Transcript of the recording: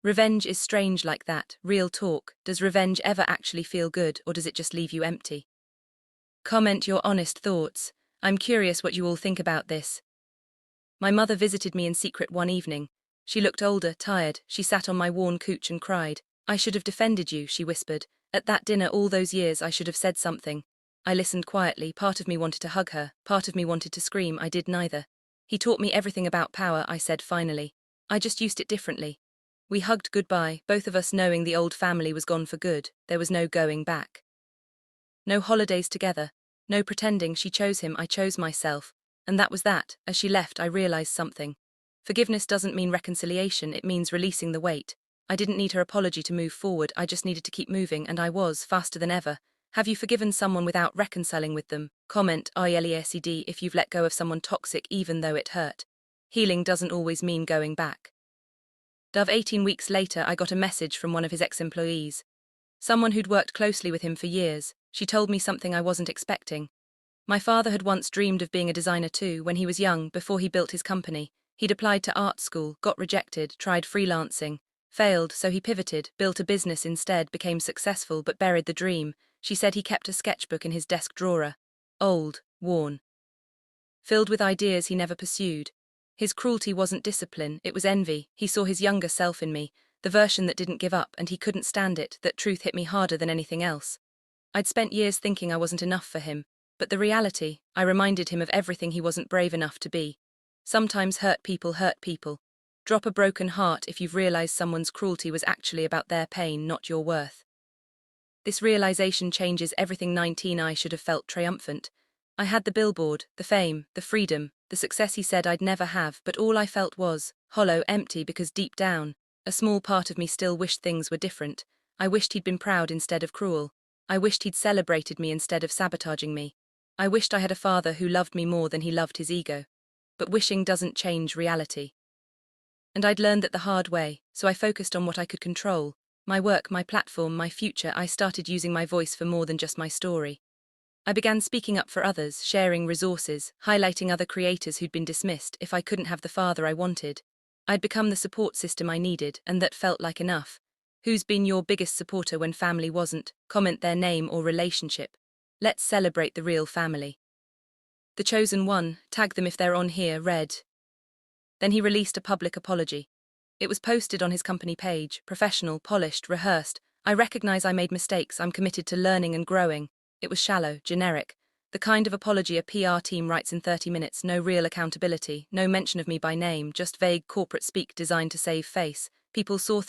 Revenge is strange like that, real talk. Does revenge ever actually feel good, or does it just leave you empty? Comment your honest thoughts. I'm curious what you all think about this. My mother visited me in secret one evening. She looked older, tired. She sat on my worn couch and cried. I should have defended you, she whispered. At that dinner all those years I should have said something. I listened quietly. Part of me wanted to hug her, part of me wanted to scream. I did neither. He taught me everything about power, I said finally. I just used it differently. We hugged goodbye, both of us knowing the old family was gone for good. There was no going back. No holidays together. No pretending she chose him, I chose myself. And that was that. As she left, I realized something. Forgiveness doesn't mean reconciliation, it means releasing the weight. I didn't need her apology to move forward, I just needed to keep moving, and I was, faster than ever. Have you forgiven someone without reconciling with them? Comment ILESED if you've let go of someone toxic even though it hurt. Healing doesn't always mean going back. 18 weeks later, I got a message from one of his ex-employees. Someone who'd worked closely with him for years. She told me something I wasn't expecting. My father had once dreamed of being a designer too, when he was young, before he built his company. He'd applied to art school, got rejected, tried freelancing, failed, so he pivoted, built a business instead, became successful but buried the dream. She said he kept a sketchbook in his desk drawer. Old, worn, filled with ideas he never pursued. His cruelty wasn't discipline, it was envy. He saw his younger self in me, the version that didn't give up, and he couldn't stand it. That truth hit me harder than anything else. I'd spent years thinking I wasn't enough for him, but the reality, I reminded him of everything he wasn't brave enough to be. Sometimes hurt people hurt people. Drop a broken heart if you've realized someone's cruelty was actually about their pain, not your worth. This realization changes everything. 19 I should have felt triumphant. I had the billboard, the fame, the freedom, the success he said I'd never have, but all I felt was hollow, empty, because deep down, a small part of me still wished things were different. I wished he'd been proud instead of cruel. I wished he'd celebrated me instead of sabotaging me. I wished I had a father who loved me more than he loved his ego. But wishing doesn't change reality. And I'd learned that the hard way, so I focused on what I could control. My work, my platform, my future. I started using my voice for more than just my story. I began speaking up for others, sharing resources, highlighting other creators who'd been dismissed. If I couldn't have the father I wanted, I'd become the support system I needed, and that felt like enough. Who's been your biggest supporter when family wasn't? Comment their name or relationship. Let's celebrate the real family. The chosen one, tag them if they're on here, read. Then he released a public apology. It was posted on his company page, professional, polished, rehearsed. I recognize I made mistakes, I'm committed to learning and growing. It was shallow, generic. The kind of apology a PR team writes in 30 minutes, no real accountability, no mention of me by name, just vague corporate speak designed to save face. People saw